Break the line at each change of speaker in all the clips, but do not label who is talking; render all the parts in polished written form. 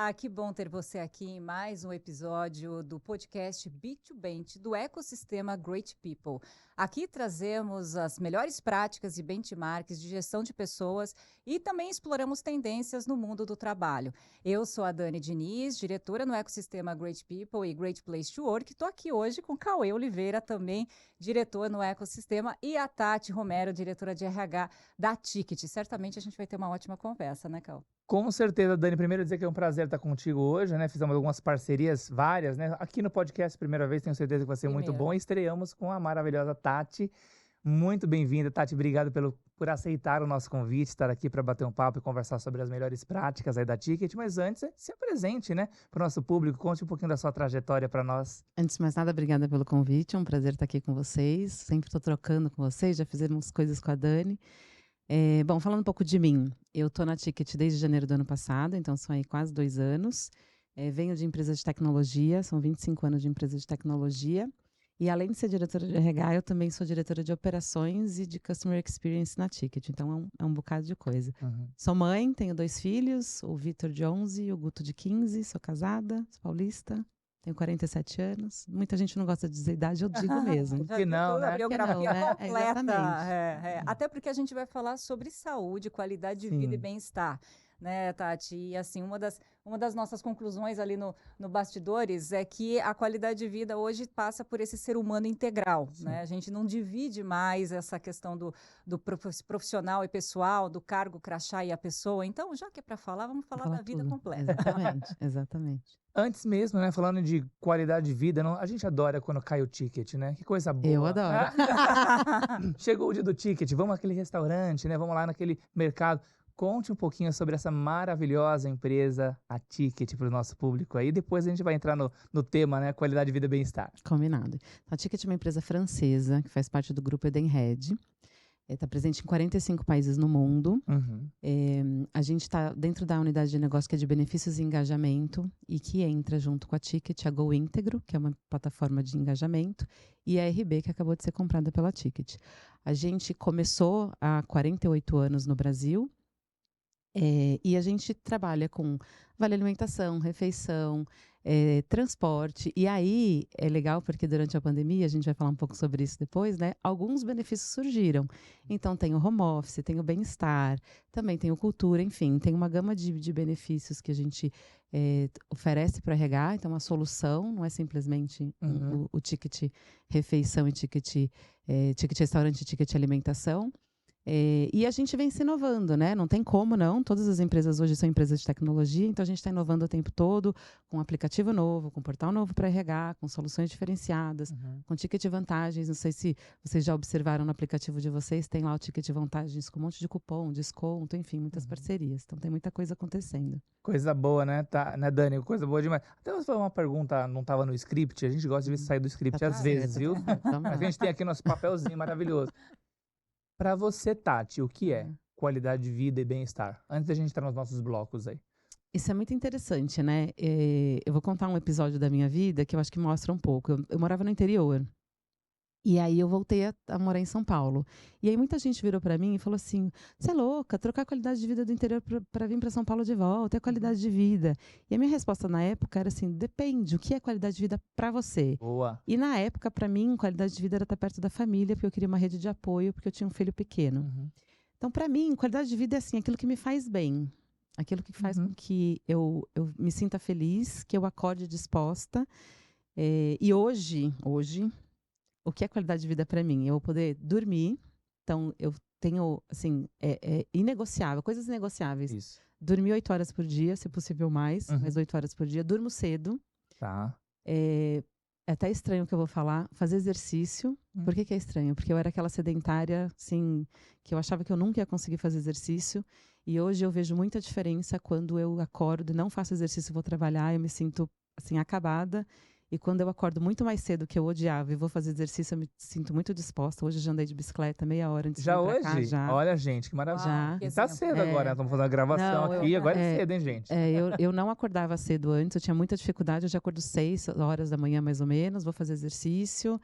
Olá, que bom ter você aqui em mais um episódio do podcast B2Bench do ecossistema Great People. Aqui trazemos as melhores práticas e benchmarks de gestão de pessoas e também exploramos tendências no mundo do trabalho. Eu sou a Dani Diniz, diretora no ecossistema Great People e Great Place to Work. Estou aqui hoje com Cauê Oliveira, também diretor no ecossistema, e a Tati Romero, diretora de RH da Ticket. Certamente a gente vai ter uma ótima conversa, né, Cauê?
Com certeza, Dani. Primeiro dizer que é um prazer estar contigo hoje, né? Fizemos algumas parcerias, várias, né? Aqui no podcast, primeira vez, tenho certeza que vai ser muito bom. E estreamos com a maravilhosa Tati. Muito bem-vinda, Tati. Obrigado por aceitar o nosso convite, estar aqui para bater um papo e conversar sobre as melhores práticas aí da Ticket. Mas antes, se apresente, né? Para o nosso público, conte um pouquinho da sua trajetória para nós.
Antes de mais nada, obrigada pelo convite. É um prazer estar aqui com vocês. Sempre estou trocando com vocês, já fizemos coisas com a Dani. Bom, falando um pouco de mim, eu estou na Ticket desde janeiro do ano passado, então são aí quase 2 anos. Venho de empresa de tecnologia, são 25 anos de empresa de tecnologia. E além de ser diretora de RH, eu também sou diretora de operações e de Customer Experience na Ticket, então é um bocado de coisa.
Uhum.
Sou mãe, tenho 2 filhos, o Vitor de 11 e o Guto de 15, sou casada, sou paulista. Tenho 47 anos. Muita gente não gosta de dizer idade, eu digo mesmo.
Que não, né?
Biografia
né?
completa.
Exatamente.
Até porque a gente vai falar sobre saúde, qualidade de vida e bem-estar, né, Tati? E assim, uma das nossas conclusões ali no bastidores é que a qualidade de vida hoje passa por esse ser humano integral, né? A gente não divide mais essa questão do profissional e pessoal, do cargo, crachá e a pessoa. Então, já que é para falar, vamos falar da vida
tudo.
completa.
Exatamente.
Antes mesmo, né, falando de qualidade de vida, a gente adora quando cai o ticket, né? Que coisa boa.
Eu adoro.
Chegou o dia do ticket, vamos naquele restaurante, né? Vamos lá naquele mercado. Conte um pouquinho sobre essa maravilhosa empresa, a Ticket, para o nosso público aí. Depois a gente vai entrar no tema, né? Qualidade de vida e bem-estar.
Combinado. A Ticket é uma empresa francesa que faz parte do grupo Edenred. Está presente em 45 países no mundo.
Uhum.
A gente está dentro da unidade de negócio que é de benefícios e engajamento e que entra junto com a Ticket, a Go Íntegro, que é uma plataforma de engajamento, e a RB, que acabou de ser comprada pela Ticket. A gente começou há 48 anos no Brasil e a gente trabalha com vale alimentação, refeição, transporte. E aí é legal porque durante a pandemia, a gente vai falar um pouco sobre isso depois, né? Alguns benefícios surgiram. Então tem o home office, tem o bem-estar, também tem o cultura, enfim, tem uma gama de benefícios que a gente oferece para o RH. Então a solução não é simplesmente o ticket refeição e ticket restaurante e ticket alimentação. E a gente vem se inovando, né? Não tem como não. Todas as empresas hoje são empresas de tecnologia, então a gente está inovando o tempo todo, com um aplicativo novo, com um portal novo para RH, com soluções diferenciadas, com ticket vantagens. Não sei se vocês já observaram no aplicativo de vocês, tem lá o ticket vantagens com um monte de cupom, desconto, enfim, muitas parcerias. Então tem muita coisa acontecendo.
Coisa boa, né, né, Dani? Coisa boa demais. Até você falou uma pergunta, não estava no script, a gente gosta de ver sair do script às vezes, viu? A gente tem aqui nosso papelzinho maravilhoso. Para você, Tati, o que é qualidade de vida e bem-estar? Antes da gente entrar nos nossos blocos aí.
Isso é muito interessante, né? Eu vou contar um episódio da minha vida que eu acho que mostra um pouco. Eu morava no interior. E aí eu voltei a morar em São Paulo. E aí muita gente virou para mim e falou assim: você é louca, trocar a qualidade de vida do interior para vir para São Paulo de volta, é qualidade de vida. E a minha resposta na época era assim: depende, o que é qualidade de vida para você?
Boa.
E na época, para mim, qualidade de vida era estar perto da família, porque eu queria uma rede de apoio, porque eu tinha um filho pequeno. Então, para mim, qualidade de vida é assim, aquilo que me faz bem. Aquilo que faz com que eu me sinta feliz, que eu acorde disposta. E hoje, o que é qualidade de vida para mim? Eu poder dormir. Então, eu tenho, assim, inegociável, coisas inegociáveis.
Isso.
Dormir 8 horas por dia, se possível mais 8 horas por dia. Durmo cedo.
Tá.
É até estranho o que eu vou falar. Fazer exercício. Por que é estranho? Porque eu era aquela sedentária, assim, que eu achava que eu nunca ia conseguir fazer exercício. E hoje eu vejo muita diferença quando eu acordo e não faço exercício e vou trabalhar. Eu me sinto, assim, acabada. E quando eu acordo muito mais cedo, que eu odiava, e vou fazer exercício, eu me sinto muito disposta. Hoje eu já andei de bicicleta meia hora antes de vir pra cá.
Já hoje? Olha, gente, que maravilha.
Já.
Tá cedo agora, estamos fazendo a gravação aqui, agora é cedo, hein, gente?
Eu não acordava cedo antes, eu tinha muita dificuldade, eu já acordo 6 horas da manhã, mais ou menos, vou fazer exercício.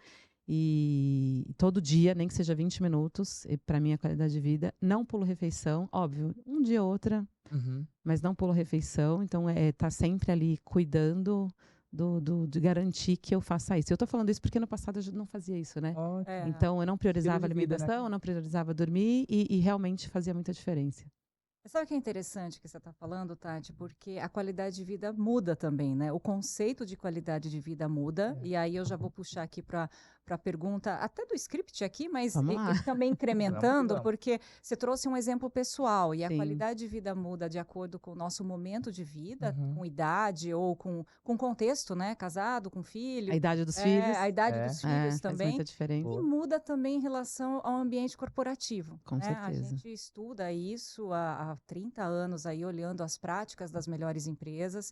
E todo dia, nem que seja 20 minutos, para mim é qualidade de vida. Não pulo refeição, óbvio, um dia ou outra. mas não pulo refeição. Então, tá sempre ali cuidando de garantir que eu faça isso. Eu tô falando isso porque no passado eu não fazia isso, né? Então, eu não priorizava alimentação, eu não priorizava dormir e realmente fazia muita diferença.
Sabe o que é interessante que você está falando, Tati? Porque a qualidade de vida muda também, né? O conceito de qualidade de vida muda. E aí eu já vou puxar aqui para a pergunta, até do script aqui, mas também incrementando, porque você trouxe um exemplo pessoal. E a qualidade de vida muda de acordo com o nosso momento de vida, com idade ou com contexto, né? Casado, com filho.
A idade dos filhos.
A idade dos filhos também.
Faz muita diferença.
E muda também em relação ao ambiente corporativo.
Com certeza.
A gente estuda isso há 30 anos aí, olhando as práticas das melhores empresas,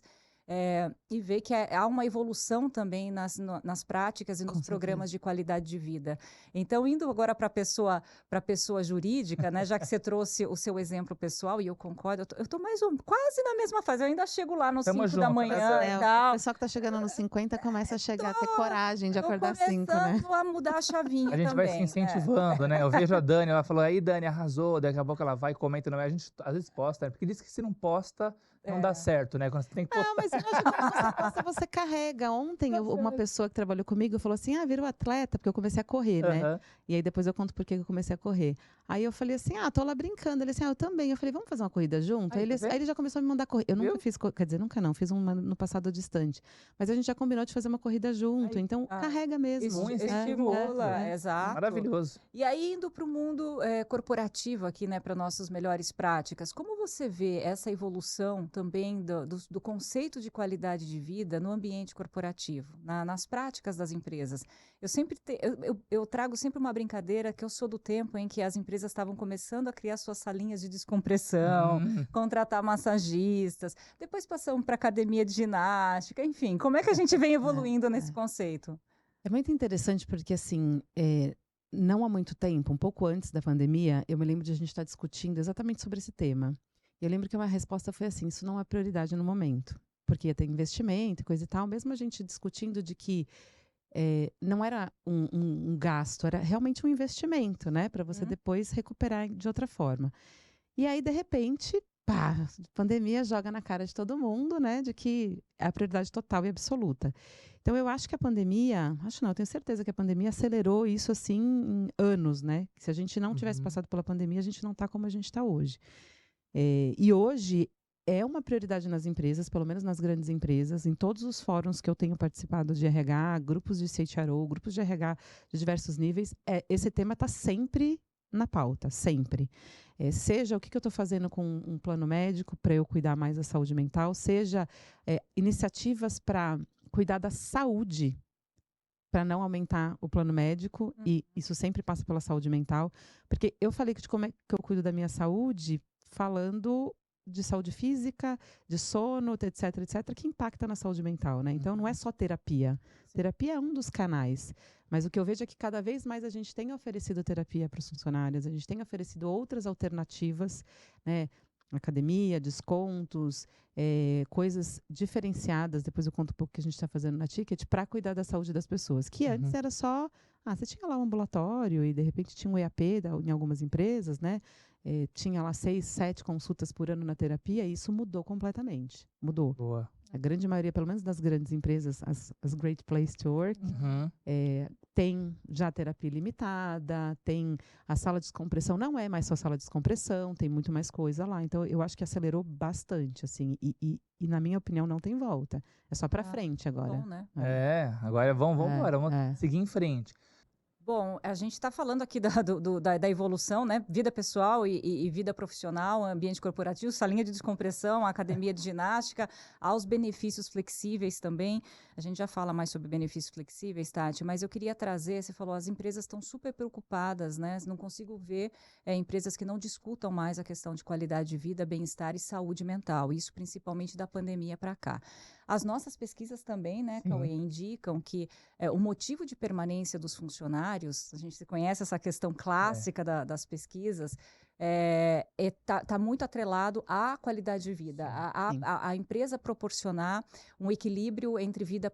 e vê que há uma evolução também nas práticas e nos programas de qualidade de vida. Então, indo agora para a pessoa jurídica, né, já que você trouxe o seu exemplo pessoal, e eu concordo, eu estou quase na mesma fase, eu ainda chego lá nos 5 da manhã e tal.
O pessoal que está chegando nos 50 começa a chegar a ter coragem de acordar 5, né?
Começando a mudar a chavinha também.
A gente vai se incentivando, né? Eu vejo a Dani, ela falou, aí Dani, arrasou, daqui a pouco ela vai e comenta, a gente às vezes posta, né? Porque diz que se não posta, não dá certo, né? Quando você tem que postar.
Não, mas imagina, você carrega. Ontem, uma pessoa que trabalhou comigo falou assim, virou atleta, porque eu comecei a correr, né? E aí depois eu conto por que eu comecei a correr. Aí eu falei assim, tô lá brincando. Ele assim, eu também. Eu falei, vamos fazer uma corrida junto? Aí ele já começou a me mandar correr. Eu nunca fiz, quer dizer, nunca não, fiz uma no passado distante. Mas a gente já combinou de fazer uma corrida junto. Então, carrega mesmo.
Estimula, exato.
Maravilhoso.
E aí, indo para o mundo corporativo aqui, né, para nossas melhores práticas, como você vê essa evolução também do conceito de qualidade de vida no ambiente corporativo, nas práticas das empresas? Eu trago sempre uma brincadeira que eu sou do tempo em que as empresas estavam começando a criar suas salinhas de descompressão, contratar massagistas, depois passamos para academia de ginástica, enfim, como é que a gente vem evoluindo nesse conceito?
É muito interessante porque, assim, não há muito tempo, um pouco antes da pandemia, eu me lembro de a gente estar discutindo exatamente sobre esse tema. Eu lembro que uma resposta foi assim, isso não é prioridade no momento, porque ia ter investimento e coisa e tal, mesmo a gente discutindo de que não era um gasto, era realmente um investimento, né? Para você depois recuperar de outra forma. E aí, de repente, a pandemia joga na cara de todo mundo, né? De que é a prioridade total e absoluta. Então, eu acho que a pandemia, eu tenho certeza que a pandemia acelerou isso, assim, em anos, né? Se a gente não tivesse passado pela pandemia, a gente não está como a gente está hoje. E hoje é uma prioridade nas empresas, pelo menos nas grandes empresas, em todos os fóruns que eu tenho participado de RH, grupos de CHRO, grupos de RH de diversos níveis, esse tema está sempre na pauta, sempre. Seja o que eu estou fazendo com um plano médico para eu cuidar mais da saúde mental, seja iniciativas para cuidar da saúde, para não aumentar o plano médico, e isso sempre passa pela saúde mental, porque eu falei de como é que eu cuido da minha saúde, falando de saúde física, de sono, etc, etc, que impacta na saúde mental, né? Então, não é só terapia. Terapia é um dos canais. Mas o que eu vejo é que cada vez mais a gente tem oferecido terapia para os funcionários, a gente tem oferecido outras alternativas, né? Academia, descontos, coisas diferenciadas. Depois eu conto um pouco o que a gente está fazendo na Ticket para cuidar da saúde das pessoas. Que antes era só... você tinha lá um ambulatório e, de repente, tinha um EAP em algumas empresas, né? Tinha lá 6, 7 consultas por ano na terapia e isso mudou completamente. Mudou.
Boa.
A grande maioria, pelo menos das grandes empresas, as Great Place to Work, tem já terapia limitada, tem a sala de descompressão, não é mais só sala de descompressão, tem muito mais coisa lá. Então, eu acho que acelerou bastante, assim, e na minha opinião, não tem volta. É só para frente agora.
Bom, né?
Agora vamos embora, vamos seguir em frente.
Bom, a gente está falando aqui da evolução, né? Vida pessoal e vida profissional, ambiente corporativo, salinha de descompressão, academia de ginástica, aos benefícios flexíveis também. A gente já fala mais sobre benefícios flexíveis, Tati, mas eu queria trazer, você falou, as empresas estão super preocupadas, né? Não consigo ver empresas que não discutam mais a questão de qualidade de vida, bem-estar e saúde mental, isso principalmente da pandemia para cá. As nossas pesquisas também, né, Cauê, indicam que o motivo de permanência dos funcionários, a gente conhece essa questão clássica das pesquisas, tá muito atrelado à qualidade de vida, a empresa proporcionar um equilíbrio entre vida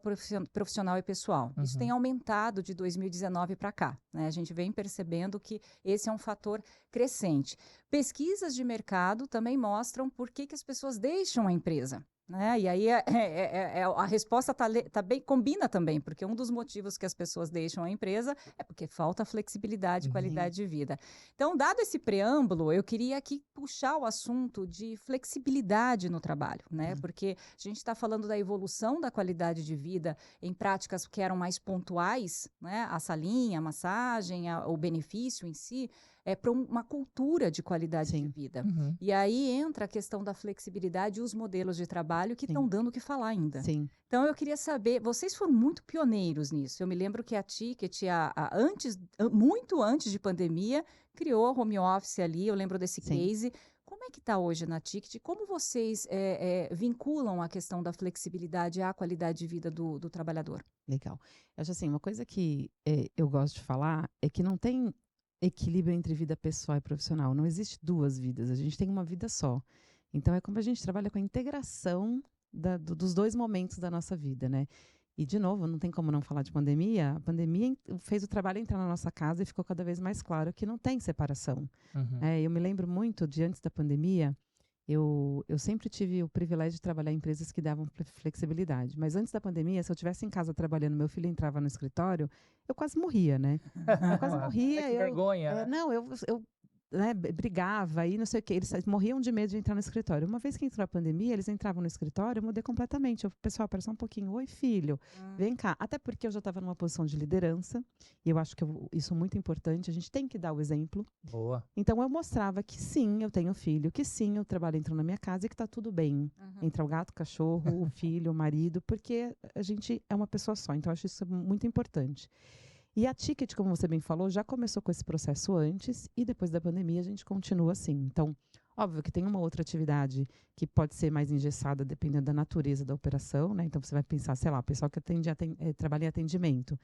profissional e pessoal. Isso tem aumentado de 2019 para cá, né? A gente vem percebendo que esse é um fator crescente. Pesquisas de mercado também mostram por que as pessoas deixam a empresa. Né? E aí a resposta bem, combina também, porque um dos motivos que as pessoas deixam a empresa é porque falta flexibilidade e qualidade de vida. Então, dado esse preâmbulo, eu queria aqui puxar o assunto de flexibilidade no trabalho, né? Porque a gente está falando da evolução da qualidade de vida em práticas que eram mais pontuais, né? A salinha, a massagem, o benefício em si, para uma cultura de qualidade de vida. E aí entra a questão da flexibilidade e os modelos de trabalho que estão dando o que falar ainda. Então, eu queria saber, vocês foram muito pioneiros nisso. Eu me lembro que a Ticket, muito antes de pandemia, criou a home office ali, eu lembro desse case. Como é que está hoje na Ticket? Como vocês vinculam a questão da flexibilidade à qualidade de vida do trabalhador?
Legal. Eu acho assim, uma coisa que eu gosto de falar é que não tem equilíbrio entre vida pessoal e profissional. Não existe duas vidas, a gente tem uma vida só. Então, é como a gente trabalha com a integração dos dois momentos da nossa vida, né? E, de novo, não tem como não falar de pandemia. A pandemia fez o trabalho entrar na nossa casa e ficou cada vez mais claro que não tem separação. Eu me lembro muito de antes da pandemia, eu sempre tive o privilégio de trabalhar em empresas que davam flexibilidade. Mas antes da pandemia, se eu estivesse em casa trabalhando, meu filho entrava no escritório, eu quase morria, né? Eu quase morria.
Que vergonha, né?
Não, eu brigava e não sei o quê. Eles morriam de medo de entrar no escritório. Uma vez que entrou a pandemia, eles entravam no escritório, eu mudei completamente. Pessoal, pera só um pouquinho. Oi, filho, vem cá. Até porque eu já estava numa posição de liderança, e eu acho que isso é muito importante. A gente tem que dar o exemplo.
Boa.
Então, eu mostrava que sim, eu tenho filho, que sim, o trabalho entrou na minha casa e que está tudo bem. Entra o gato, o cachorro, o filho, o marido, porque a gente é uma pessoa só. Então, eu acho isso muito importante. E a Ticket, como você bem falou, já começou com esse processo antes e depois da pandemia a gente continua assim. Então, óbvio que tem uma outra atividade que pode ser mais engessada dependendo da natureza da operação, né? Então, você vai pensar, sei lá, o pessoal que trabalha em atendimento.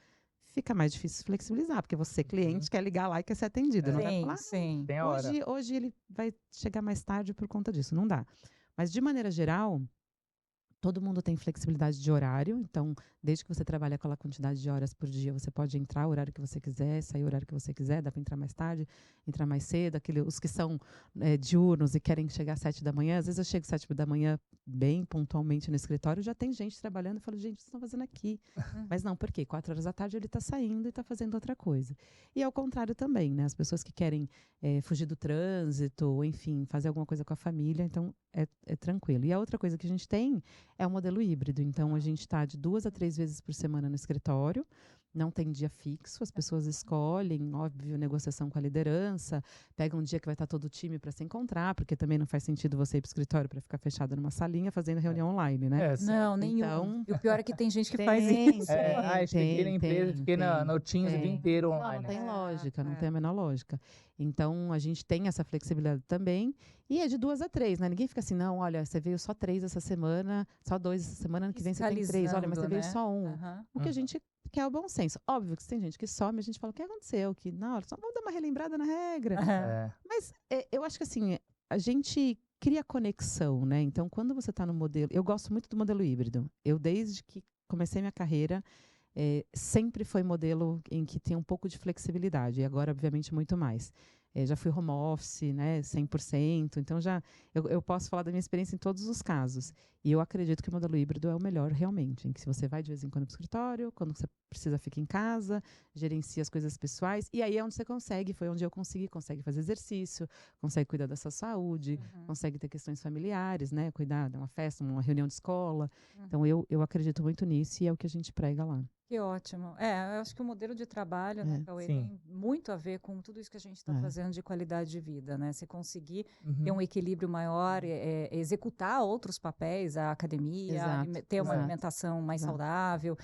Fica mais difícil flexibilizar, porque você, cliente, quer ligar lá e quer ser atendido. Não vai falar,
sim.
Tem hora.
Hoje ele vai chegar mais tarde por conta disso. Não dá. Mas, de maneira geral, todo mundo tem flexibilidade de horário, então, desde que você trabalhe aquela quantidade de horas por dia, você pode entrar o horário que você quiser, sair o horário que você quiser, dá para entrar mais tarde, entrar mais cedo. Os que são diurnos e querem chegar às 7 da manhã, às vezes eu chego às 7 da manhã bem pontualmente no escritório, já tem gente trabalhando, eu falo, gente, o que vocês estão fazendo aqui? Mas não, por quê? 4 horas da tarde ele está saindo e está fazendo outra coisa. E ao contrário também, né? As pessoas que querem fugir do trânsito, ou, enfim, fazer alguma coisa com a família, então é tranquilo. E a outra coisa que a gente tem é o modelo híbrido. Então, a gente está de 2 a 3 vezes por semana no escritório. Não tem dia fixo, as pessoas escolhem, óbvio, negociação com a liderança, pega um dia que vai estar todo o time para se encontrar, porque também não faz sentido você ir para o escritório para ficar fechado numa salinha fazendo reunião online, né?
Não, nenhum.
Então,
e o pior é que tem gente que faz isso.
Cheguei na empresa, fiquei no Teams o dia inteiro online.
Não tem lógica, não tem a menor lógica. Então, a gente tem essa flexibilidade também, e é de 2 a 3, né? Ninguém fica assim, não, olha, você veio só 3 essa semana, só 2 essa semana, ano que vem você tem 3, olha, mas você veio só 1. O que a gente quer é o bom senso. Óbvio que tem gente que some, a gente fala, o que aconteceu? Que na hora, só vamos dar uma relembrada na regra. Mas eu acho que assim, a gente cria conexão, né? Então, quando você está no modelo... Eu gosto muito do modelo híbrido. Eu, desde que comecei minha carreira, sempre foi modelo em que tem um pouco de flexibilidade. E agora, obviamente, muito mais. Já fui home office, né, 100%. Então, eu posso falar da minha experiência em todos os casos. E eu acredito que o modelo híbrido é o melhor, realmente. Em que se você vai de vez em quando para o escritório, quando você precisa, fica em casa, gerencia as coisas pessoais. E aí é onde você consegue, foi onde eu consegue fazer exercício, consegue cuidar da sua saúde, consegue ter questões familiares, né, cuidar de uma festa, uma reunião de escola. Então, eu acredito muito nisso e é o que a gente prega lá.
Que ótimo. Eu acho que o modelo de trabalho, né, Cauê, tem muito a ver com tudo isso que a gente está fazendo de qualidade de vida, né? Você conseguir ter um equilíbrio maior, executar outros papéis, a academia, ter uma alimentação mais saudável,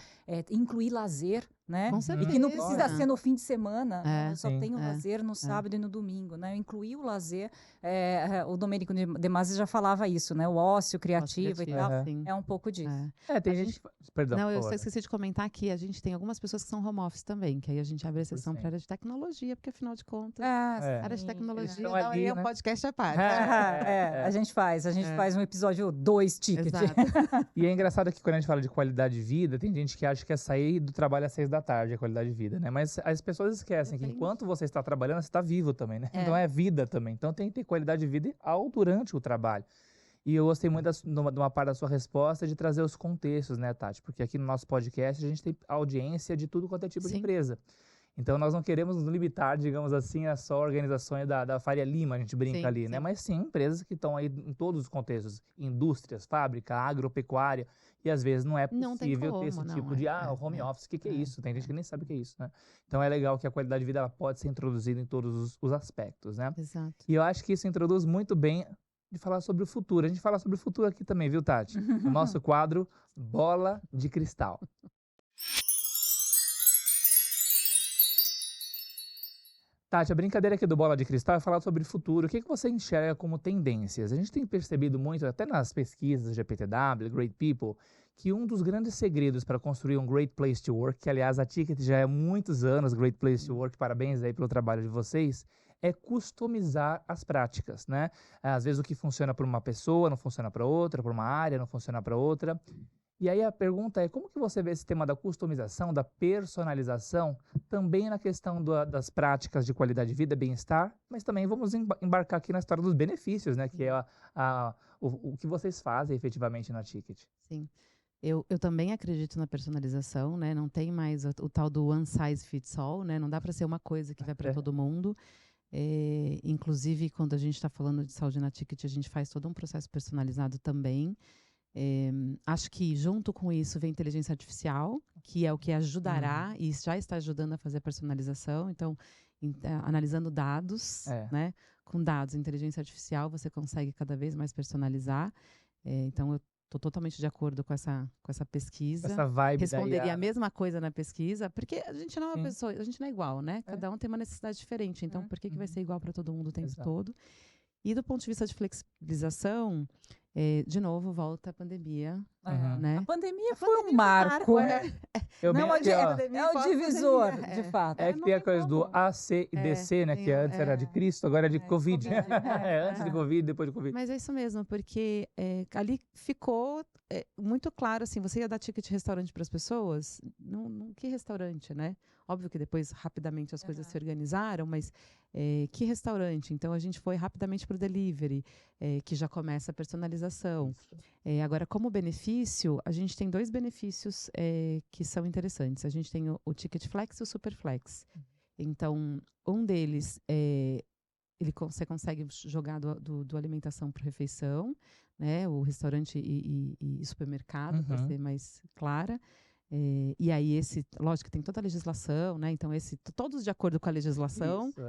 incluir lazer, né?
Com
E
certeza.
que não precisa ser no fim de semana.
É,
Eu só
sim.
tenho lazer no sábado e no domingo, né? Eu incluí o lazer. O Domênico de Masi já falava isso, né? O ócio criativo e tal.
sim.
É um pouco disso.
Tem
A
gente
gente-
que... Perdão,
Não,
por
eu
favor.
só esqueci de comentar aqui, a gente tem algumas pessoas que são home office também, que aí a gente abre exceção para
100%.
área de tecnologia, porque afinal de contas,
É.
área de
sim,
tecnologia
estão
não,
ali,
é um
né?
podcast à parte.
A gente faz um episódio 2 ticket.
Exato.
E é engraçado que quando a gente fala de qualidade de vida, tem gente que acha que é sair do trabalho às 6 da tarde, a qualidade de vida, né? Mas as pessoas esquecem que
Depende.
enquanto você está trabalhando, você está vivo também, né?
É.
Então é vida também. Então tem que ter qualidade de vida durante o trabalho. E eu gostei muito de uma parte da sua resposta de trazer os contextos, né, Tati? Porque aqui no nosso podcast a gente tem audiência de tudo quanto é tipo de
Sim.
empresa. Então nós não queremos nos limitar, digamos assim, a só organizações da Faria Lima, a gente brinca
Sim,
ali, né?
sim.
Mas sim, empresas que estão aí em todos os contextos, indústrias, fábrica, agropecuária, e às vezes não é
Não tem
possível ter
como,
esse
não,
tipo de home office, o que é isso? Tem gente que nem sabe o que é isso, né? Então é legal que a qualidade de vida ela pode ser introduzida em todos os aspectos, né?
Exato.
E eu acho que isso introduz muito bem de falar sobre o futuro. A gente fala sobre o futuro aqui também, viu, Tati? O nosso quadro Bola de Cristal. Tati, a brincadeira aqui do Bola de Cristal é falar sobre o futuro. O que você enxerga como tendências? A gente tem percebido muito, até nas pesquisas GPTW, Great People, que um dos grandes segredos para construir um Great Place to Work, que aliás a Ticket já é há muitos anos Great Place to Work, parabéns aí pelo trabalho de vocês, é customizar as práticas, né? Às vezes o que funciona para uma pessoa não funciona para outra, para uma área não funciona para outra. E aí a pergunta é, como que você vê esse tema da customização, da personalização, também na questão das práticas de qualidade de vida, bem-estar, mas também vamos embarcar aqui na história dos benefícios, né? Que é o que vocês fazem efetivamente na Ticket.
Sim. Eu também acredito na personalização, né? Não tem mais o tal do one size fits all, né? Não dá para ser uma coisa que vai para todo mundo. Inclusive, quando a gente está falando de saúde na Ticket, a gente faz todo um processo personalizado também. Acho que junto com isso vem inteligência artificial, que é o que ajudará e já está ajudando a fazer a personalização. Então, analisando dados, né? Com dados, inteligência artificial, você consegue cada vez mais personalizar. Então, eu estou totalmente de acordo com essa pesquisa.
Essa vibe
Responderia a mesma coisa na pesquisa, porque a gente não é uma pessoa, a gente não é igual, né? Cada um tem uma necessidade diferente. Então, por que vai ser igual para todo mundo o tempo todo? E do ponto de vista de flexibilização, de novo, volta a pandemia. Né?
A pandemia foi um marco.
É
o divisor, de fato.
É que tem a coisa do AC e DC, né? Que antes era de Cristo, agora é de Covid. Antes de Covid, depois de Covid.
Mas é isso mesmo, porque ali ficou muito claro, assim, você ia dar ticket de restaurante para as pessoas? Que restaurante, né? Óbvio que depois, rapidamente, as coisas se organizaram, mas que restaurante? Então, a gente foi rapidamente para o delivery, que já começa a personalização. Agora, como benefício, a gente tem 2 benefícios que são interessantes. A gente tem o Ticket Flex e o Super Flex. Então, um deles, você consegue jogar do alimentação para refeição, né? O restaurante e supermercado, para ser mais clara. E aí lógico que tem toda a legislação, né? Então todos de acordo com a legislação.
Isso,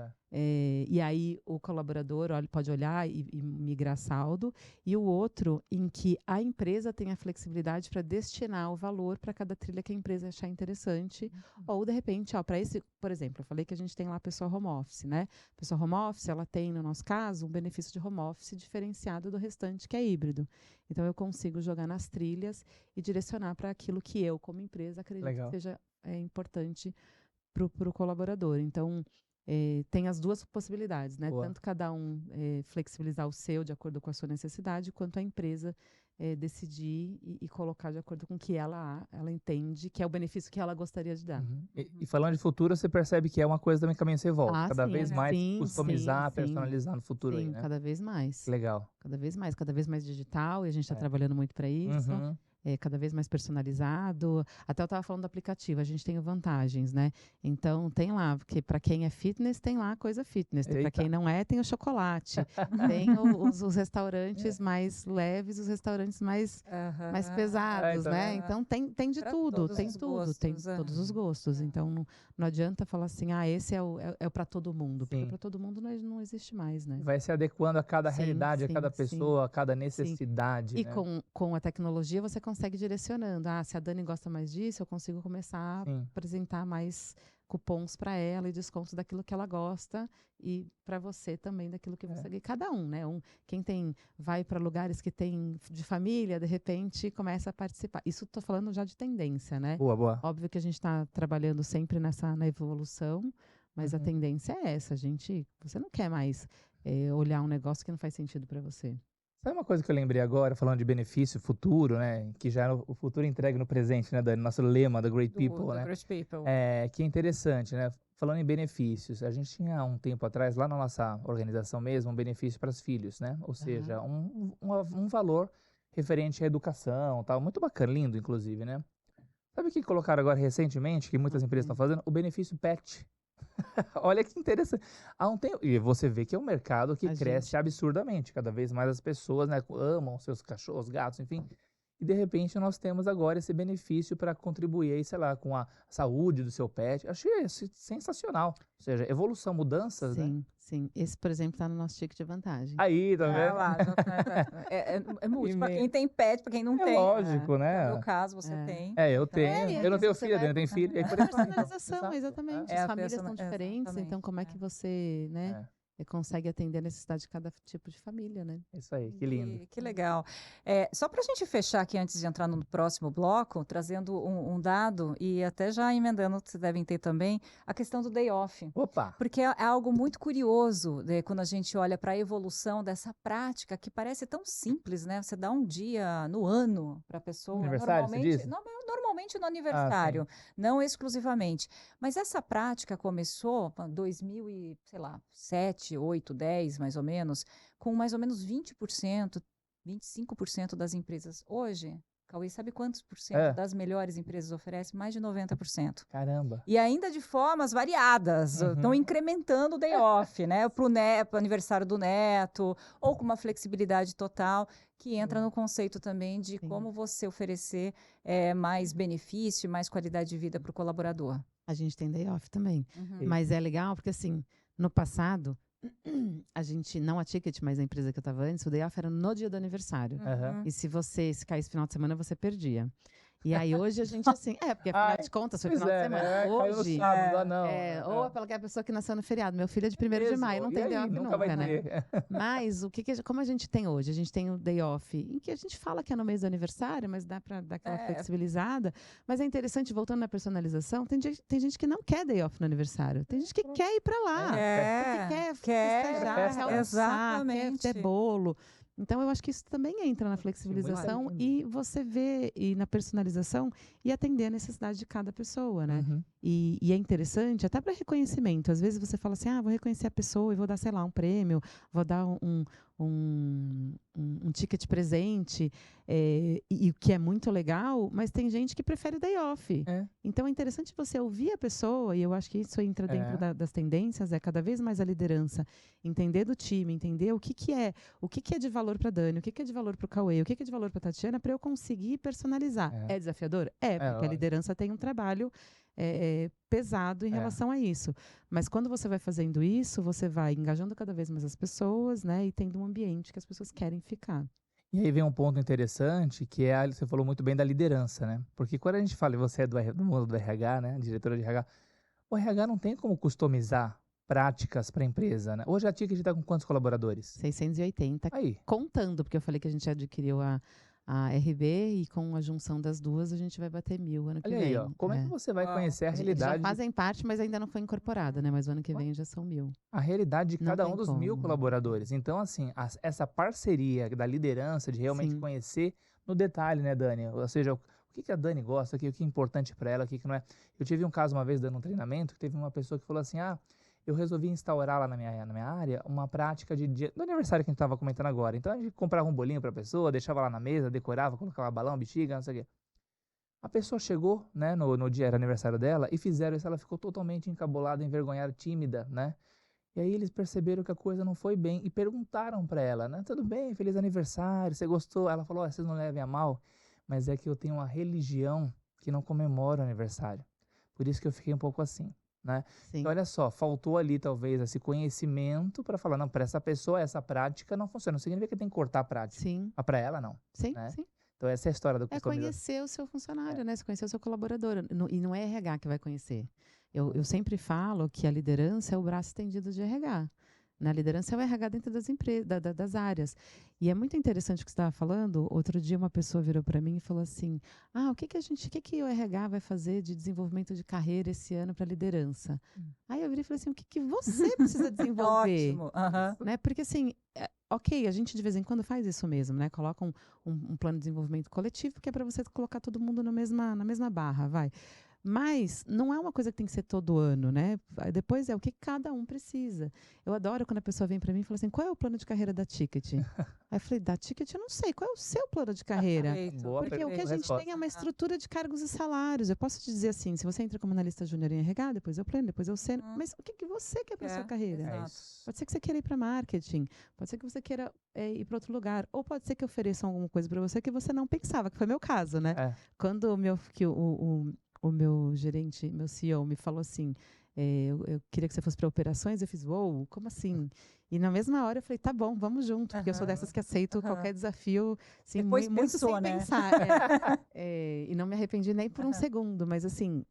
e aí o colaborador pode olhar e migrar saldo. E o outro em que a empresa tem a flexibilidade para destinar o valor para cada trilha que a empresa achar interessante. Ou de repente, para esse, por exemplo, eu falei que a gente tem lá a pessoa home office, né? A pessoa home office, ela tem, no nosso caso, um benefício de home office diferenciado do restante, que é híbrido. Então eu consigo jogar nas trilhas e direcionar para aquilo que eu, como empresa, acredito que seja importante para o colaborador. Então, tem as 2 possibilidades, né?
Boa.
Tanto cada um flexibilizar o seu de acordo com a sua necessidade, quanto a empresa decidir e colocar de acordo com o que ela entende que é o benefício que ela gostaria de dar.
E falando de futuro, você percebe que é uma coisa também que caminho sem volta. Cada vez mais customizar, personalizar no futuro aí, né?
Cada vez mais.
Legal.
Cada vez mais digital, e a gente está trabalhando muito para isso. Cada vez mais personalizado. Até eu estava falando do aplicativo, a gente tem vantagens, né? Então, tem lá, porque para quem é fitness, tem lá a coisa fitness. Para quem não é, tem o chocolate. Tem os restaurantes mais leves, os restaurantes mais pesados, né? Então, tem de tudo, tem tudo, tem todos os gostos. Então, não adianta falar assim, esse é para todo mundo. Porque para todo mundo não existe mais, né?
Vai se adequando a cada realidade, a cada pessoa, a cada necessidade.
E
né?
com a tecnologia, você consegue direcionando. Se a Dani gosta mais disso, eu consigo começar a apresentar mais cupons para ela e descontos daquilo que ela gosta e para você também daquilo que você... Cada um, né? Quem vai para lugares que tem de família, de repente começa a participar. Isso estou falando já de tendência, né?
Boa.
Óbvio que a gente está trabalhando sempre na evolução, mas a tendência é essa. Você não quer mais olhar um negócio que não faz sentido para você.
Sabe uma coisa que eu lembrei agora, falando de benefício futuro, né? Que já é o futuro entregue no presente, né, Dani? Nosso lema do Great People, né?
Great People.
Que é interessante, né? Falando em benefícios, a gente tinha um tempo atrás, lá na nossa organização mesmo, um benefício para os filhos, né? Ou seja, um valor referente à educação, tal. Muito bacana, lindo, inclusive, né? Sabe o que colocaram agora recentemente, que muitas empresas estão fazendo? O benefício PET. Olha que interessante. E você vê que é um mercado que cresce absurdamente. Cada vez mais as pessoas, né, amam seus cachorros, gatos, enfim. E de repente nós temos agora esse benefício para contribuir aí, sei lá, com a saúde do seu pet. Achei sensacional. Ou seja, evolução, mudanças, né?
Sim. Esse, por exemplo, está no nosso ticket de vantagem.
Aí, tá vendo?
Lá, é múltiplo. Para quem tem pet, para quem não tem.
Lógico, né?
No meu caso, você tem.
Eu tenho. Eu não tenho filha, eu tenho filho.
É personalização, exatamente. As famílias são diferentes,
exatamente.
então como é que você, né? Consegue atender a necessidade de cada tipo de família, né?
Isso aí, que lindo.
Que legal. Só para a gente fechar aqui, antes de entrar no próximo bloco, trazendo um dado, e até já emendando, vocês devem ter também, a questão do day off.
Opa!
Porque é algo muito curioso, quando a gente olha para a evolução dessa prática, que parece tão simples, né? Você dá um dia no ano para a pessoa.
Aniversário, você diz?
Normalmente no aniversário, não exclusivamente. Mas essa prática começou em 2007, 8, 10, mais ou menos, com mais ou menos 20%, 25% das empresas. Hoje, Cauê, sabe quantos por cento das melhores empresas oferecem? Mais de 90%.
Caramba.
E ainda de formas variadas. Estão incrementando o day off, né? Para o aniversário do neto, ou com uma flexibilidade total, que entra no conceito também de como você oferecer mais benefício, mais qualidade de vida para o colaborador.
A gente tem day off também. Mas é legal porque, assim, no passado, a gente, não a Ticket, mas a empresa que eu estava antes, o day off era no dia do aniversário. E se caísse final de semana, você perdia. E aí hoje a gente assim, porque afinal de contas foi final de semana. Hoje, ou é pela pessoa que nasceu no feriado. Meu filho é de 1º de maio, não tem day off nunca, né? Mas como a gente tem hoje? A gente tem o day off, em que a gente fala que é no mês do aniversário, mas dá para dar aquela flexibilizada. Mas é interessante, voltando na personalização, tem gente que não quer day off no aniversário. Tem gente que quer ir para lá. Porque quer festejar, exatamente. Quer ter bolo. Então, eu acho que isso também entra na flexibilização e você vê e na personalização e atender a necessidade de cada pessoa, né? E é interessante, até para reconhecimento. Às vezes você fala assim, vou reconhecer a pessoa e vou dar, sei lá, um prêmio, vou dar um ticket presente, e o que é muito legal, mas tem gente que prefere day off. Então, é interessante você ouvir a pessoa, e eu acho que isso entra dentro das tendências, cada vez mais a liderança, entender do time, entender o que é de valor para a Dani, o que é de valor para o Cauê, o que é de valor para a Tatiana, para eu conseguir personalizar. É desafiador? Porque a liderança tem um trabalho pesado em relação a isso. Mas quando você vai fazendo isso, você vai engajando cada vez mais as pessoas, né? E tendo um ambiente que as pessoas querem ficar.
E aí vem um ponto interessante, que você falou muito bem da liderança, né? Porque quando a gente fala, e você é do mundo do RH, né? Diretora de RH, o RH não tem como customizar práticas para a empresa, né? Hoje a Ticket está com quantos colaboradores?
680. Aí. Contando, porque eu falei que a gente adquiriu a RB e com a junção das duas a gente vai bater 1000 ano que vem.
Olha aí, como é que você vai conhecer a realidade?
Já fazem parte, mas ainda não foi incorporada, né? Mas o ano que vem já são 1000.
A realidade de cada um dos 1000 colaboradores. Então, assim, essa parceria da liderança, de realmente conhecer no detalhe, né, Dani? Ou seja, o que a Dani gosta, o que é importante para ela, o que não é. Eu tive um caso uma vez dando um treinamento, que teve uma pessoa que falou assim, eu resolvi instaurar lá na minha área uma prática do aniversário que a gente estava comentando agora. Então, a gente comprava um bolinho para a pessoa, deixava lá na mesa, decorava, colocava balão, bexiga, não sei o quê. A pessoa chegou, né, no dia, era aniversário dela, e fizeram isso, ela ficou totalmente encabulada, envergonhada, tímida, né? E aí eles perceberam que a coisa não foi bem e perguntaram para ela, né? Tudo bem, feliz aniversário, você gostou? Ela falou, vocês não levem a mal, mas é que eu tenho uma religião que não comemora o aniversário. Por isso que eu fiquei um pouco assim. Né? Então, olha só, faltou ali talvez esse conhecimento para falar, não, para essa pessoa essa prática não funciona, não significa que tem que cortar a prática, mas para ela não.
Sim.
Então essa é a história do
É
customizador.
conhecer o seu funcionário, né? Você conhecer o seu colaborador. E não é RH que vai conhecer. Eu sempre falo que a liderança é o braço estendido de RH. Na liderança é o RH dentro das empresas, das áreas. E é muito interessante o que você estava falando. Outro dia uma pessoa virou para mim e falou assim: o que o RH vai fazer de desenvolvimento de carreira esse ano para liderança? Aí eu virei e falei assim: o que você precisa desenvolver?
Ótimo. Aham.
Né? Porque assim, ok, a gente de vez em quando faz isso mesmo, né? Coloca um plano de desenvolvimento coletivo que é para você colocar todo mundo na mesma barra, vai. Mas não é uma coisa que tem que ser todo ano, né? Depois é o que cada um precisa. Eu adoro quando a pessoa vem para mim e fala assim: qual é o plano de carreira da Ticket? Aí eu falei: da Ticket eu não sei. Qual é o seu plano de carreira?
Perfeito.
Boa
Porque o que a
pergunta,
gente
resposta.
tem é uma estrutura de cargos e salários. Eu posso te dizer assim: se você entra como analista júnior em RH, depois eu pleno, depois eu sênior. Mas o que você quer para sua carreira?
É
Exato.
isso.
Pode ser que você queira ir para marketing, pode ser que você queira ir para outro lugar, ou pode ser que ofereçam alguma coisa para você que você não pensava, que foi meu caso, né?
É.
Quando o meu gerente, meu CEO, me falou assim: eu queria que você fosse para operações, eu fiz: uou, como assim? E na mesma hora eu falei: tá bom, vamos junto, porque eu sou dessas que aceito qualquer desafio, assim,
Depois
muito
pensou,
sem
né?
pensar. E não me arrependi nem por um segundo, mas assim.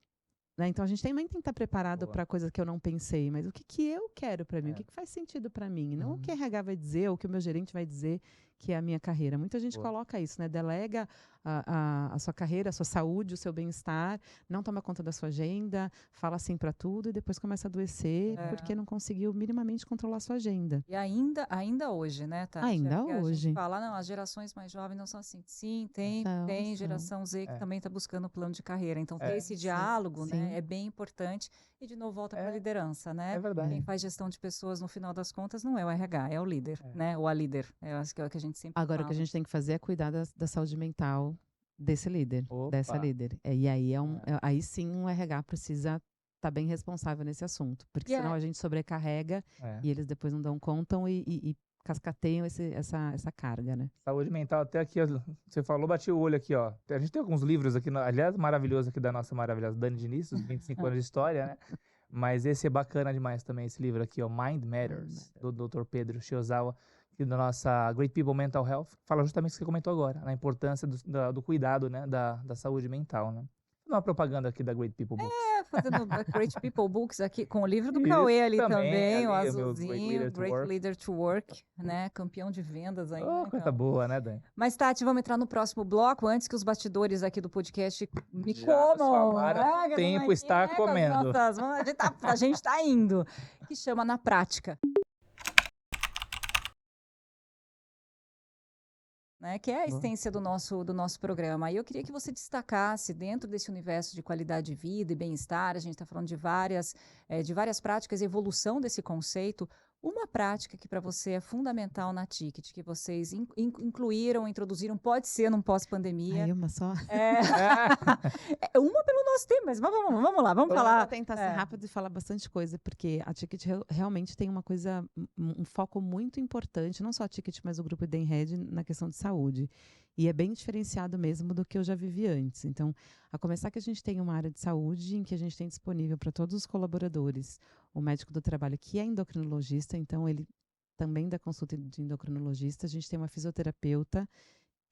Né? Então a gente também tem que estar preparado
Boa.
para coisas que eu não pensei, mas o que eu quero para mim, o que faz sentido para mim, não o que a RH vai dizer ou o que o meu gerente vai dizer que é a minha carreira. Muita gente
Boa.
coloca isso, né? Delega a sua carreira, a sua saúde, o seu bem-estar, não toma conta da sua agenda, fala sim para tudo e depois começa a adoecer porque não conseguiu minimamente controlar a sua agenda.
E ainda hoje, né, Tati?
Ainda
Porque a gente
hoje.
fala, não, as gerações mais jovens não são assim. Sim, tem
São.
geração Z que também está buscando um plano de carreira. Então, ter esse
Sim,
diálogo,
sim.
né, é bem importante. E, de novo, volta para a liderança, né?
É verdade.
Quem faz gestão de pessoas, no final das contas, não é o RH, é o líder, né? Ou a líder. Eu acho que é o que a gente sempre
Agora,
fala.
o que a gente tem que fazer é cuidar da saúde mental desse líder, dessa
Opa.
líder. E aí, aí sim um RH precisa estar bem responsável nesse assunto. Porque senão a gente sobrecarrega e eles depois não dão conta e cascateiam essa carga, né?
Saúde mental, até aqui, ó, você falou, bati o olho aqui, ó. A gente tem alguns livros aqui, aliás, maravilhoso aqui da nossa maravilhosa Dani Diniz, os 25 anos de história, né? Mas esse é bacana demais também, esse livro aqui, ó, Mind Matters, do Dr. Pedro Shiozawa, e da nossa Great People Mental Health, fala justamente o que você comentou agora, na importância do cuidado, né, da saúde mental, né? Uma propaganda aqui da Great People Books.
Fazendo Great People Books aqui, com o livro do
Isso,
Cauê ali
também,
o
ali, o meu
azulzinho, Great Leader to Work, né? Campeão de vendas aí, né,
coisa
Cauê?
boa, né, Dani?
Mas, Tati, vamos entrar no próximo bloco, antes que os bastidores aqui do podcast me
Já
comam.
o tempo está comendo.
A gente tá indo. Que chama Na Prática. Né, que é a essência do nosso programa. E eu queria que você destacasse, dentro desse universo de qualidade de vida e bem-estar, a gente está falando de várias práticas e evolução desse conceito, uma prática que para você é fundamental na Ticket, que vocês incluíram, introduziram, pode ser num pós-pandemia.
Aí uma só?
Uma pelo nosso tempo, mas vamos lá, vamos falar.
Eu vou tentar ser rápido e falar bastante coisa, porque a Ticket realmente tem um foco muito importante, não só a Ticket, mas o grupo Edenred na questão de saúde. E é bem diferenciado mesmo do que eu já vivi antes. Então, a começar que a gente tem uma área de saúde em que a gente tem disponível para todos os colaboradores o médico do trabalho, que é endocrinologista, então ele também dá consulta de endocrinologista. A gente tem uma fisioterapeuta,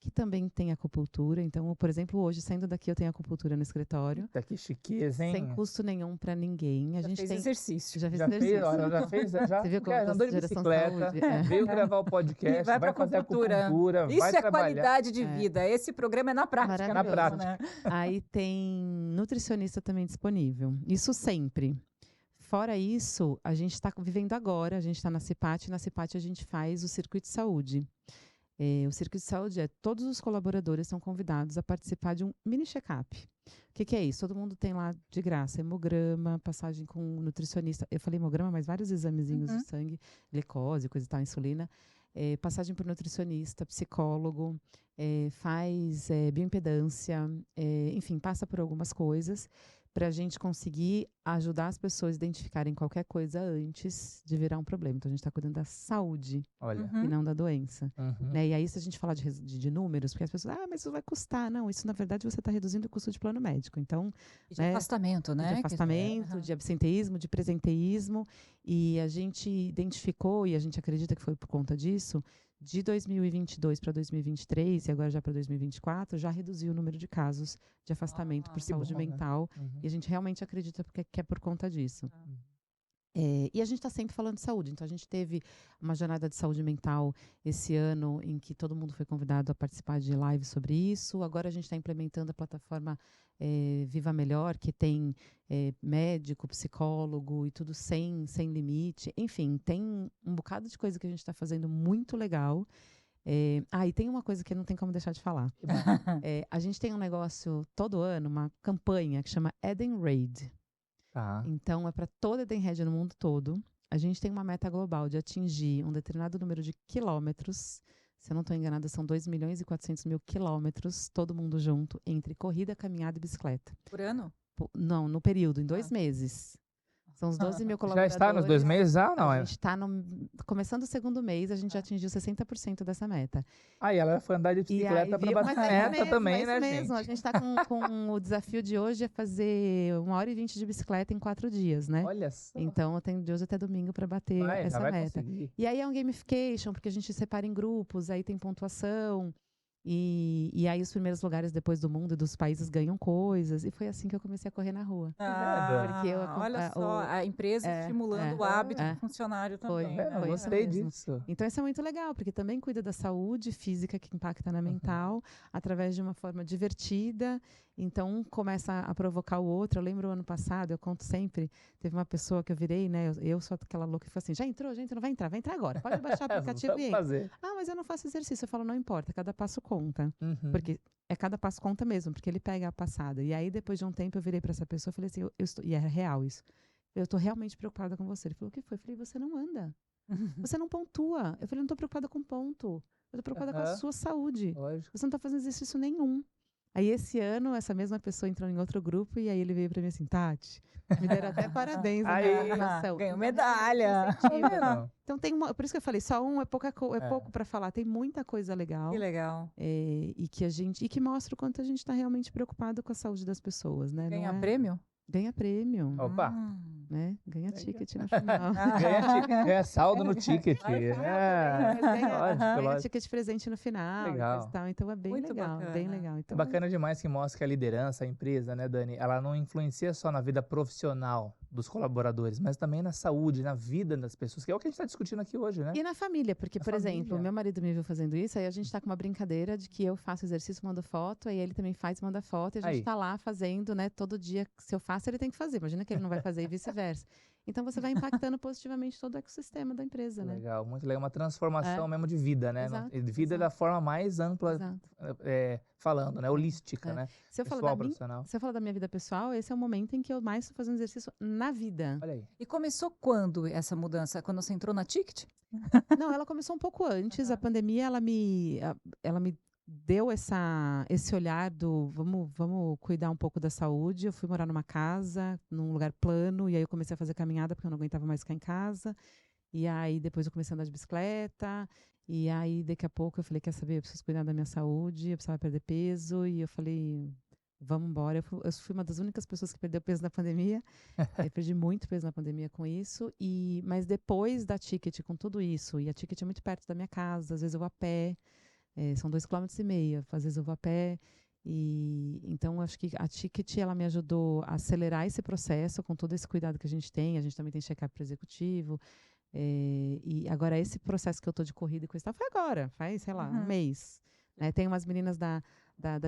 que também tem acupuntura. Então, por exemplo, hoje, saindo daqui, eu tenho acupuntura no escritório.
Que chiqueza, hein?
Sem custo nenhum para ninguém. A gente
fez exercício.
Já fez exercício.
Você viu como andou de bicicleta, veio gravar o podcast, vai fazer acupuntura,
Isso
vai trabalhar.
Qualidade de vida. Esse programa é na prática.
Na prática.
Né?
Aí tem nutricionista também disponível. Isso sempre. Fora isso, a gente está vivendo agora, a gente está na CIPAT, na CIPAT a gente faz o Circuito de Saúde. O Circuito de Saúde todos os colaboradores são convidados a participar de um mini check-up. O que é isso? Todo mundo tem lá de graça hemograma, passagem com um nutricionista. Eu falei hemograma, mas vários examezinhos de sangue, glicose, coisa e tal, insulina. Passagem por nutricionista, psicólogo, faz bioimpedância, enfim, passa por algumas coisas para a gente conseguir ajudar as pessoas a identificarem qualquer coisa antes de virar um problema. Então, a gente está cuidando da saúde e não da doença. Né? E aí, se a gente falar de números, porque as pessoas, mas isso vai custar. Não, isso, na verdade, você está reduzindo o custo de plano médico. Então,
de afastamento, né?
De afastamento, de absenteísmo, de presenteísmo. E a gente identificou, e a gente acredita que foi por conta disso, de 2022 para 2023 e agora já para 2024, já reduziu o número de casos de afastamento por saúde
bom, né?
mental. E a gente realmente acredita que é por conta disso. E a gente está sempre falando de saúde. Então, a gente teve uma jornada de saúde mental esse ano em que todo mundo foi convidado a participar de lives sobre isso. Agora a gente está implementando a plataforma Viva Melhor, que tem médico, psicólogo e tudo sem limite. Enfim, tem um bocado de coisa que a gente está fazendo muito legal. E tem uma coisa que não tem como deixar de falar. A gente tem um negócio todo ano, uma campanha que chama Eden Raid. Então, é para toda a Edenred no mundo todo. A gente tem uma meta global de atingir um determinado número de quilômetros. Se eu não estou enganada, são 2.400.000 quilômetros, todo mundo junto, entre corrida, caminhada e bicicleta.
Por ano?
Não, no período, em 2 meses. São os 12 mil
Já
colaboradores.
está nos 2 meses ou não?
A gente está começando o segundo mês, a gente já atingiu 60% dessa meta.
E ela foi andar de bicicleta para bater meta também, né,
mesmo.
gente?
A gente está com o desafio de hoje é fazer 1h20 de bicicleta em 4 dias, né?
Olha só.
Então, eu tenho de hoje até domingo para bater essa meta.
Conseguir.
E aí é um gamification, porque a gente separa em grupos, aí tem pontuação. E aí os primeiros lugares depois do mundo e dos países ganham coisas. E foi assim que eu comecei a correr na rua.
Porque olha só, a empresa estimulando o hábito do funcionário também.
Foi
gostei disso.
Então isso é muito legal, porque também cuida da saúde física que impacta na mental, através de uma forma divertida. Então um começa a provocar o outro. Eu lembro o ano passado, eu conto sempre, teve uma pessoa que eu virei, né? Eu sou aquela louca que falou assim, já entrou, vai entrar agora. Pode baixar o aplicativo e
fazer.
mas eu não faço exercício. Eu falo, não importa, cada passo conta. Porque cada passo conta mesmo, porque ele pega a passada. E aí, depois de um tempo, eu virei para essa pessoa e falei assim, e é real isso. Eu estou realmente preocupada com você. Ele falou, o que foi? Eu falei, você não anda. Você não pontua. Eu falei, não estou preocupada com ponto. Eu estou preocupada com a sua saúde.
Lógico.
Você não está fazendo exercício nenhum. Aí, esse ano, essa mesma pessoa entrou em outro grupo e aí ele veio para mim assim, Tati, me deram até parabéns na gravação.
Ganhou medalha.
Então, por isso que eu falei, só um é pouco para falar. Tem muita coisa legal.
Que legal.
E que mostra o quanto a gente está realmente preocupado com a saúde das pessoas, né?
Ganha prêmio?
Ganha prêmio.
Opa!
Né? Ganha ticket no final.
Ganha saldo no ticket.
Ganha ticket presente no final.
Legal.
Então é bem
muito
legal.
Bacana.
Bem legal. Então,
é bacana demais que mostra que a liderança, a empresa, né, Dani, ela não influencia só na vida profissional dos colaboradores, mas também na saúde, na vida das pessoas, que é o que a gente está discutindo aqui hoje, né?
E na família, porque, por exemplo, meu marido me viu fazendo isso, aí a gente está com uma brincadeira de que eu faço exercício, mando foto, aí ele também faz, manda foto, e a gente está lá fazendo, né? Todo dia, se eu faço, ele tem que fazer. Imagina que ele não vai fazer e vice-versa. Então, você vai impactando positivamente todo o ecossistema da empresa, né?
Legal, muito legal. Uma transformação mesmo de vida, né? Vida da forma mais ampla, falando, né? Holística, né?
Se eu falar da minha vida pessoal, esse é o momento em que eu mais estou fazendo exercício na vida.
Olha aí.
E começou quando essa mudança? Quando você entrou na Ticket?
Não, ela começou um pouco antes. A pandemia, ela me deu esse olhar do vamos cuidar um pouco da saúde. Eu fui morar numa casa, num lugar plano, e aí eu comecei a fazer caminhada porque eu não aguentava mais ficar em casa. E aí depois eu comecei a andar de bicicleta, e aí daqui a pouco eu falei, quer saber, eu preciso cuidar da minha saúde, eu precisava perder peso, e eu falei, vamos embora. Eu fui uma das únicas pessoas que perdeu peso na pandemia. Eu perdi muito peso na pandemia com isso. Mas depois da Ticket, com tudo isso, e a Ticket é muito perto da minha casa, às vezes eu vou a pé, são 2,5 km, às vezes eu vou a pé. Então, acho que a Ticket ela me ajudou a acelerar esse processo com todo esse cuidado que a gente tem. A gente também tem check-up para o executivo. E agora, esse processo que eu estou de corrida e coisa, foi agora, faz, sei lá, um mês. Tem umas meninas da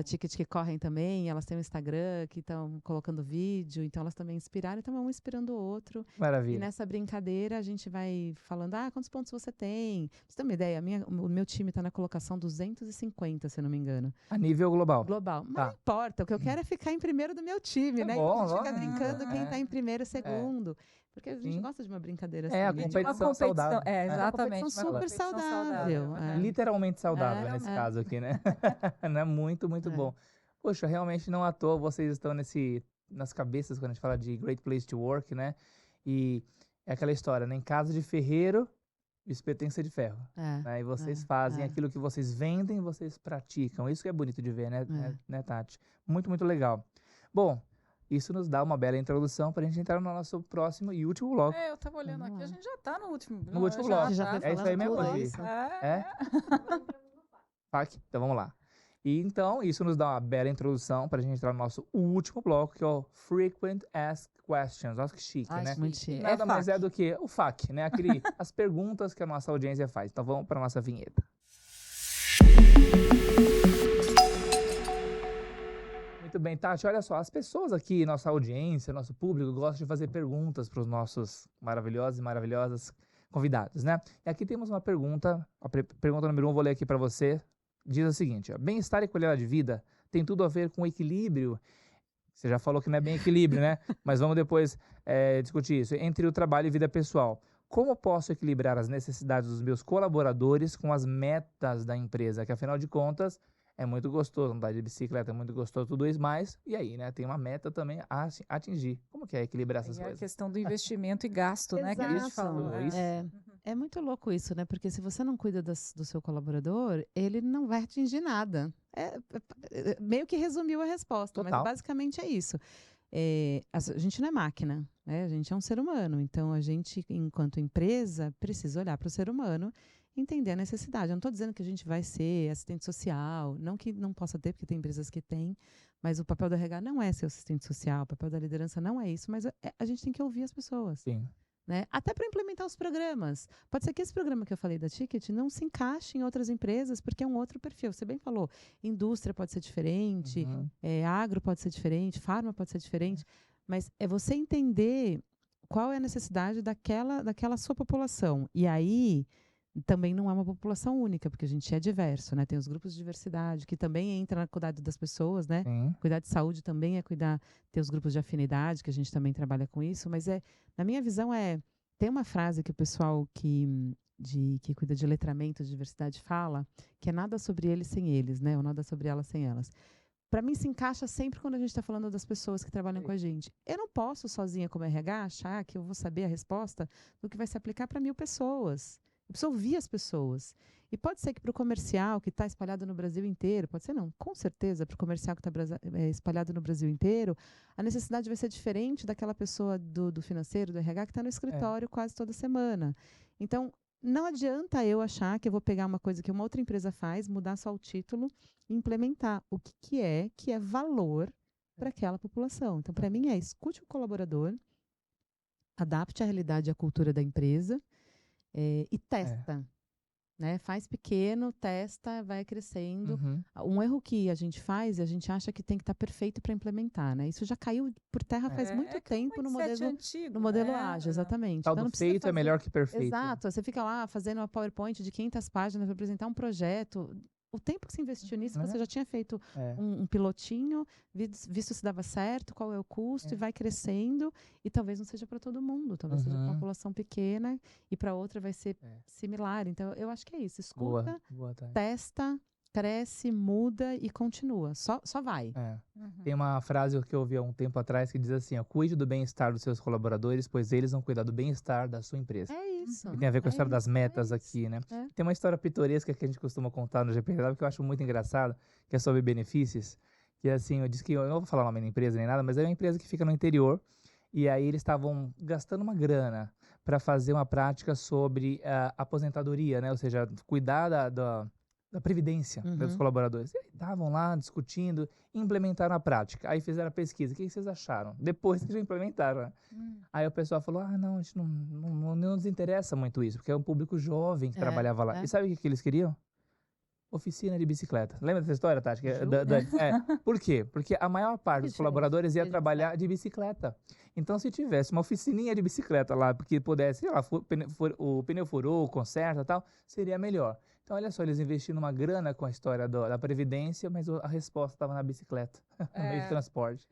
Ticket que correm também, elas têm um Instagram que estão colocando vídeo, então elas também inspiraram, então um inspirando o outro.
Maravilha.
E nessa brincadeira a gente vai falando, quantos pontos você tem? Pra você ter uma ideia, o meu time está na colocação 250, se eu não me engano.
A nível global?
Global. Mas não importa, o que eu quero é ficar em primeiro do meu time, né?
Bom,
então a gente fica brincando quem está em primeiro, segundo. Porque a gente gosta de uma brincadeira assim.
A competição saudável.
Exatamente.
Uma competição super saudável.
Literalmente saudável nesse caso aqui, né? Não, muito bom. Poxa, realmente não à toa vocês estão nas cabeças quando a gente fala de Great Place to Work, né? E é aquela história, né? Em casa de ferreiro, o espeto tem que ser de ferro. Né? E vocês fazem aquilo que vocês vendem, vocês praticam. Isso que é bonito de ver, né, Tati? Muito legal. Bom, Isso nos dá uma bela introdução para a gente entrar no nosso próximo e último bloco.
Eu tava olhando aqui, a gente já tá no último bloco.
No último bloco.
Já
É isso aí mesmo,
tudo
Gi?
isso.
É? FAQ? Então vamos lá. E então, isso nos dá uma bela introdução para a gente entrar no nosso último bloco, que é o Frequent Asked Questions. Olha que chique, né?
Muito chique.
Nada mais é do que o FAQ, né? As perguntas que a nossa audiência faz. Então vamos para a nossa vinheta. Muito bem, Tati, olha só, as pessoas aqui, nossa audiência, nosso público, gostam de fazer perguntas para os nossos maravilhosos e maravilhosas convidados, né? E aqui temos uma pergunta, a pergunta número 1, vou ler aqui para você, diz o seguinte, ó, bem-estar e qualidade de vida tem tudo a ver com equilíbrio, você já falou que não é bem equilíbrio, né? Mas vamos depois discutir isso, entre o trabalho e vida pessoal. Como posso equilibrar as necessidades dos meus colaboradores com as metas da empresa? Que afinal de contas, é muito gostoso andar de bicicleta, é muito gostoso tudo isso, mas e aí, né? Tem uma meta também a atingir. Como que é equilibrar essas
É a
coisas?
questão do investimento e gasto, né? Que a gente falou.
É muito louco isso, né? Porque se você não cuida do seu colaborador, ele não vai atingir nada. Meio que resumiu a resposta,
Total.
mas basicamente é isso. A gente não é máquina, né? A gente é um ser humano. Então, a gente, enquanto empresa, precisa olhar para o ser humano e entender a necessidade. Eu não estou dizendo que a gente vai ser assistente social, não que não possa ter, porque tem empresas que têm, mas o papel do RH não é ser assistente social, o papel da liderança não é isso, mas a gente tem que ouvir as pessoas.
Sim.
Né? Até para implementar os programas. Pode ser que esse programa que eu falei da Ticket não se encaixe em outras empresas, porque é um outro perfil. Você bem falou, indústria pode ser diferente, agro pode ser diferente, farma pode ser diferente, mas é você entender qual é a necessidade daquela sua população. E aí, também não é uma população única, porque a gente é diverso, né? Tem os grupos de diversidade, que também entra no cuidado das pessoas, né?
Sim.
Cuidar de saúde também é ter os grupos de afinidade, que a gente também trabalha com isso, mas na minha visão tem uma frase que o pessoal que cuida de letramento de diversidade fala, que é nada sobre eles sem eles, né? Ou nada sobre elas sem elas. Para mim, se encaixa sempre quando a gente está falando das pessoas que trabalham com a gente. Eu não posso, sozinha como RH, achar que eu vou saber a resposta do que vai se aplicar para 1000 pessoas. Eu preciso ouvir as pessoas. E pode ser que para o comercial que está espalhado no Brasil inteiro, pode ser não, com certeza, para o comercial que está espalhado no Brasil inteiro, a necessidade vai ser diferente daquela pessoa do financeiro, do RH, que está no escritório quase toda semana. Então, não adianta eu achar que eu vou pegar uma coisa que uma outra empresa faz, mudar só o título e implementar o que é valor para aquela população. Então, para mim, escute o colaborador, adapte a realidade e a cultura da empresa, e testa, né? Faz pequeno, testa, vai crescendo. Um erro que a gente faz e a gente acha que tem que estar perfeito para implementar, né? Isso já caiu por terra faz muito tempo no modelo ágil, exatamente.
Tal do feito é melhor que perfeito.
Exato. Você fica lá fazendo uma PowerPoint de 500 páginas para apresentar um projeto. O tempo que você investiu nisso, você já tinha feito um pilotinho, visto se dava certo, qual é o custo, e vai crescendo, e talvez não seja para todo mundo, talvez seja para uma população pequena, e para outra vai ser similar. Então, eu acho que é isso. Escuta, testa, cresce, muda e continua. Só vai.
Tem uma frase que eu ouvi há um tempo atrás que diz assim, cuide do bem-estar dos seus colaboradores, pois eles vão cuidar do bem-estar da sua empresa.
Isso.
E tem a ver com a história das metas aqui, né? Tem uma história pitoresca que a gente costuma contar no GPTW que eu acho muito engraçado, que é sobre benefícios. Que assim, eu disse que eu não vou falar o nome da empresa nem nada, mas é uma empresa que fica no interior. E aí eles estavam gastando uma grana para fazer uma prática sobre aposentadoria, né? Ou seja, cuidar da previdência dos colaboradores. E estavam lá discutindo, implementaram a prática. Aí fizeram a pesquisa. O que vocês acharam? Depois que já implementaram, né? Aí o pessoal falou, não, a gente não nos interessa muito isso, porque é um público jovem que trabalhava lá. E sabe o que eles queriam? Oficina de bicicleta. Lembra dessa história, Tati? Por quê? Porque a maior parte dos colaboradores ia trabalhar de bicicleta. Então, se tivesse uma oficininha de bicicleta lá, porque pudesse, sei lá, o pneu furou, conserta e tal, seria melhor. Então, olha só, eles investiram uma grana com a história da Previdência, mas a resposta estava na bicicleta, no meio de transporte.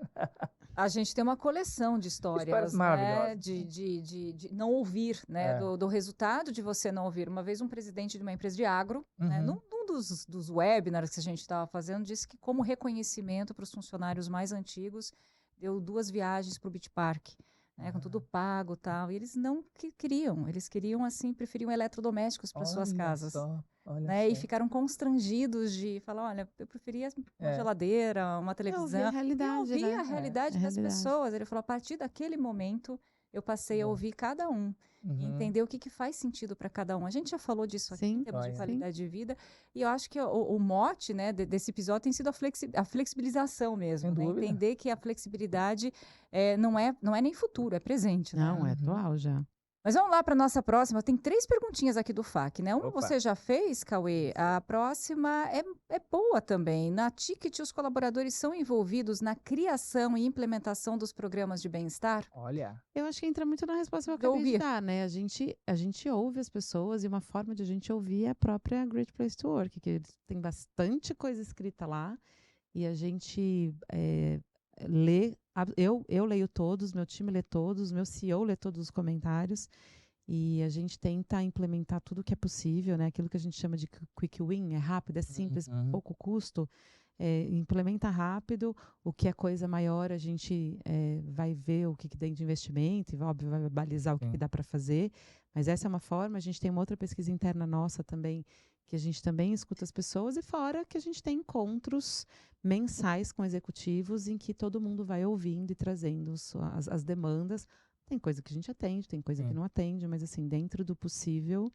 A gente tem uma coleção de histórias
maravilhosas.
Né, de não ouvir, né, do resultado de você não ouvir. Uma vez um presidente de uma empresa de agro, né, num dos webinars que a gente estava fazendo, disse que como reconhecimento para os funcionários mais antigos, deu 2 viagens para o Beach Park. né, com tudo pago e tal. E eles não queriam, eles queriam, assim, preferiam eletrodomésticos para suas casas.
Olha
Né?
só.
E ficaram constrangidos de falar, olha, eu preferia uma
É.
geladeira, uma
Eu
televisão.
ouvi a realidade,
Eu ouvi
né?
a realidade
A
das
realidade.
pessoas. Ele falou, a partir daquele momento, eu passei a
Bom.
ouvir cada um. E entender o que faz sentido para cada um. A gente já falou disso aqui em
Sim,
termos de
Olha.
qualidade de vida. E eu acho que o mote, né, desse episódio tem sido a flexibilização mesmo.
Sem
Né?
dúvida.
Entender que a flexibilidade não é nem futuro, é presente. Né?
Não, é atual já.
Mas vamos lá para a nossa próxima. Tem 3 perguntinhas aqui do FAQ, né?
Opa.
Você já fez, Cauê. A próxima é boa também. Na Ticket, os colaboradores são envolvidos na criação e implementação dos programas de bem-estar?
Olha.
Eu acho que entra muito na resposta que eu
De
acabei de
ouvir.
dar, né? A gente ouve as pessoas e uma forma de a gente ouvir é a própria Great Place to Work, que tem bastante coisa escrita lá e a gente lê. Eu leio todos, meu time lê todos, meu CEO lê todos os comentários e a gente tenta implementar tudo que é possível, né? Aquilo que a gente chama de quick win, é rápido, é simples, pouco custo. Implementa rápido, o que é coisa maior a gente vai ver o que tem de investimento e, óbvio, vai balizar o que dá para fazer, mas essa é uma forma. A gente tem uma outra pesquisa interna nossa também, que a gente também escuta as pessoas, e fora que a gente tem encontros mensais com executivos em que todo mundo vai ouvindo e trazendo as demandas. Tem coisa que a gente atende, tem coisa que não atende, mas assim, dentro do possível,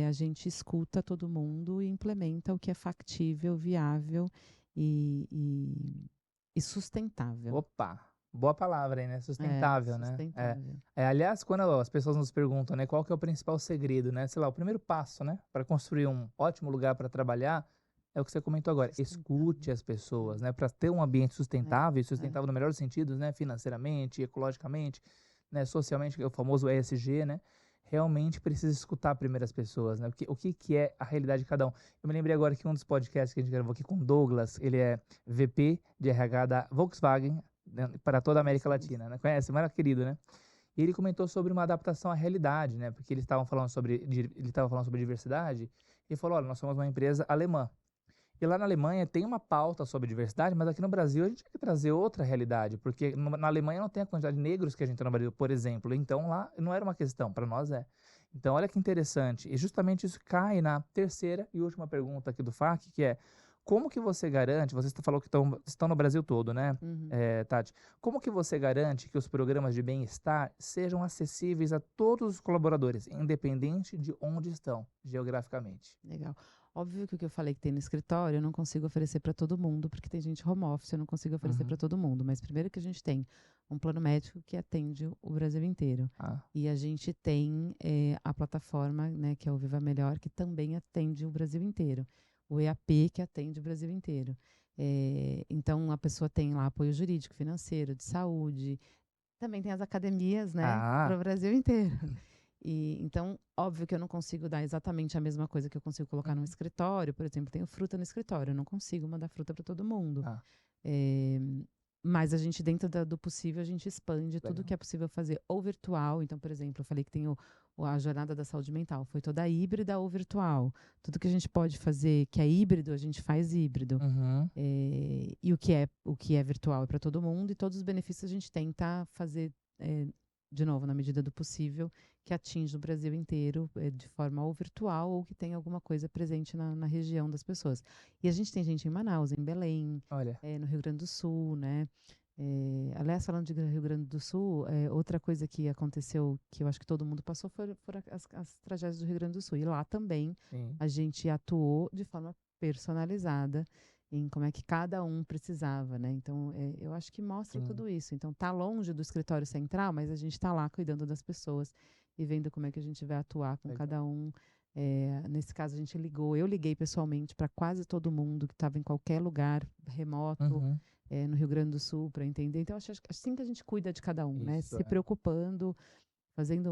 a gente escuta todo mundo e implementa o que é factível, viável e sustentável.
Opa, boa palavra aí, né? Sustentável, né?
Sustentável.
Aliás, quando as pessoas nos perguntam, né, qual que é o principal segredo, né? Sei lá, o primeiro passo, né, para construir um ótimo lugar para trabalhar é o que você comentou agora. Escute as pessoas, né, para ter um ambiente sustentável, e sustentável no melhor dos sentidos, né, financeiramente, ecologicamente, né, socialmente, que é o famoso ESG, né? Realmente precisa escutar primeiro as pessoas, né? O que é a realidade de cada um. Eu me lembrei agora que um dos podcasts que a gente gravou aqui com o Douglas, ele é VP de RH da Volkswagen, né, para toda a América Latina, né? Conhece? Mas era querido, né? E ele comentou sobre uma adaptação à realidade, né? Porque eles estavam falando sobre diversidade, e falou, olha, nós somos uma empresa alemã. E lá na Alemanha tem uma pauta sobre diversidade, mas aqui no Brasil a gente tem que trazer outra realidade, porque na Alemanha não tem a quantidade de negros que a gente tem no Brasil, por exemplo. Então lá não era uma questão, para nós é. Então olha que interessante. E justamente isso cai na terceira e última pergunta aqui do FAQ, que é: como que você garante, você falou que estão no Brasil todo, né, Tati? Como que você garante que os programas de bem-estar sejam acessíveis a todos os colaboradores, independente de onde estão geograficamente?
Legal. Óbvio que o que eu falei que tem no escritório, eu não consigo oferecer para todo mundo, porque tem gente home office, eu não consigo oferecer para todo mundo. Mas primeiro que a gente tem um plano médico que atende o Brasil inteiro. E a gente tem a plataforma, né, que é o Viva Melhor, que também atende o Brasil inteiro. O EAP, que atende o Brasil inteiro. Então, a pessoa tem lá apoio jurídico, financeiro, de saúde. Também tem as academias, né, para o Brasil inteiro. Então, óbvio que eu não consigo dar exatamente a mesma coisa que eu consigo colocar no escritório. Por exemplo, tenho fruta no escritório, eu não consigo mandar fruta para todo mundo. Mas a gente, dentro do possível, a gente expande tudo que é possível fazer, ou virtual. Então, por exemplo, eu falei que tem a jornada da saúde mental, foi toda híbrida ou virtual. Tudo que a gente pode fazer que é híbrido, a gente faz híbrido. E o que é virtual é para todo mundo, e todos os benefícios a gente tenta fazer, de novo, na medida do possível, que atinge o Brasil inteiro, de forma ou virtual ou que tenha alguma coisa presente na região das pessoas. E a gente tem gente em Manaus, em Belém, no Rio Grande do Sul, né? Aliás, falando de Rio Grande do Sul, outra coisa que aconteceu, que eu acho que todo mundo passou, foram as tragédias do Rio Grande do Sul. E lá também a gente atuou de forma personalizada em como é que cada um precisava, né? Então, eu acho que mostra tudo isso. Então, tá longe do escritório central, mas a gente está lá cuidando das pessoas e vendo como é que a gente vai atuar com cada um. Nesse caso, eu liguei pessoalmente para quase todo mundo que estava em qualquer lugar remoto, no Rio Grande do Sul, para entender. Então, acho que assim que a gente cuida de cada um, né? Se preocupando,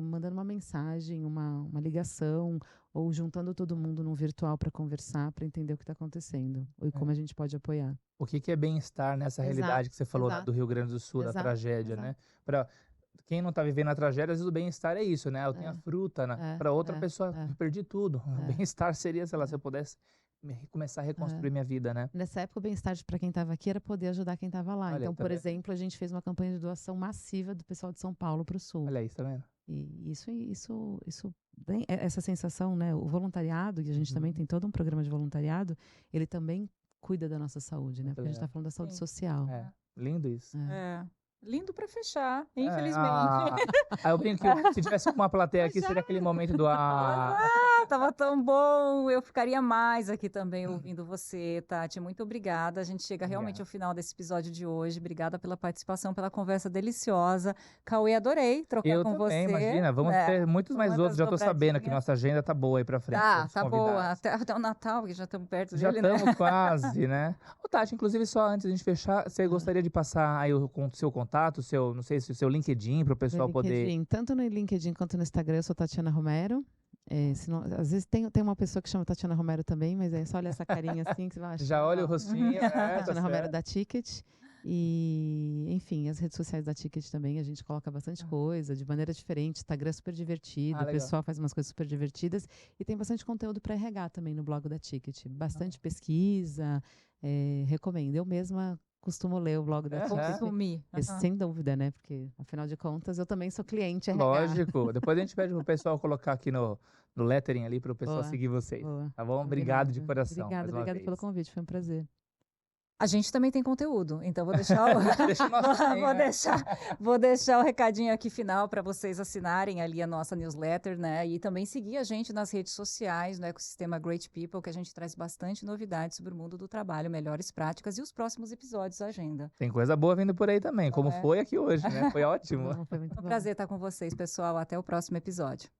mandando uma mensagem, uma ligação, ou juntando todo mundo num virtual para conversar, para entender o que está acontecendo e como a gente pode apoiar.
O que é bem-estar nessa realidade que você falou, né, do Rio Grande do Sul, da tragédia, né? Para quem não está vivendo a tragédia, às vezes o bem-estar é isso, né? Eu tenho a fruta, né? Para outra pessoa, eu perdi tudo. O bem-estar seria, sei lá, se eu pudesse começar a reconstruir minha vida, né?
Nessa época, o bem-estar para quem estava aqui era poder ajudar quem estava lá.
Olha
Então,
aí, tá
por
vendo?
exemplo, a gente fez uma campanha de doação massiva do pessoal de São Paulo para o Sul.
Olha isso, tá vendo?
E essa sensação, né? O voluntariado, e a gente também tem todo um programa de voluntariado, ele também cuida da nossa saúde, né?
Muito
Porque a gente está
legal.
falando da saúde
Sim.
social.
Lindo isso.
Lindo para fechar, infelizmente.
Eu brinco que se tivesse uma plateia aqui, seria aquele momento do
Tava tão bom. Eu ficaria mais aqui também ouvindo você, Tati. Muito obrigada. A gente chega realmente ao final desse episódio de hoje. Obrigada pela participação, pela conversa deliciosa. Cauê, adorei trocar com você.
Imagina. Vamos ter muitos mais outros. Já tô sabendo que nossa agenda tá boa aí pra frente.
Tá boa. Até o Natal, que já estamos perto
já
dele,
estamos quase, né? Ô, Tati, inclusive, só antes de a gente fechar, você gostaria de passar aí o seu contato, não sei se o seu LinkedIn, para o pessoal poder...
Tanto no LinkedIn quanto no Instagram, eu sou Tatiana Romero. Às vezes tem uma pessoa que chama Tatiana Romero também, mas é só olhar essa carinha assim que você vai achar.
Já olha o rostinho.
Tatiana Romero da Ticket. E, enfim, as redes sociais da Ticket também, a gente coloca bastante coisa, de maneira diferente. Instagram é super divertido, o pessoal faz umas coisas super divertidas. E tem bastante conteúdo para RH também no blog da Ticket. Bastante pesquisa, recomendo. Eu mesma costumo ler o blog da Ticket. Sem dúvida, né? Porque, afinal de contas, eu também sou cliente RH.
Lógico. Depois a gente pede pro pessoal colocar aqui no lettering ali para o pessoal seguir vocês. Tá bom? Obrigado de coração.
Obrigada pelo convite, foi um prazer.
A gente também tem conteúdo, então vou deixar vou deixar o recadinho aqui final para vocês assinarem ali a nossa newsletter, né? E também seguir a gente nas redes sociais, no ecossistema Great People, que a gente traz bastante novidades sobre o mundo do trabalho, melhores práticas e os próximos episódios da agenda.
Tem coisa boa vindo por aí também, como foi aqui hoje, né? Foi ótimo.
Foi muito bom.
Um prazer estar com vocês, pessoal. Até o próximo episódio.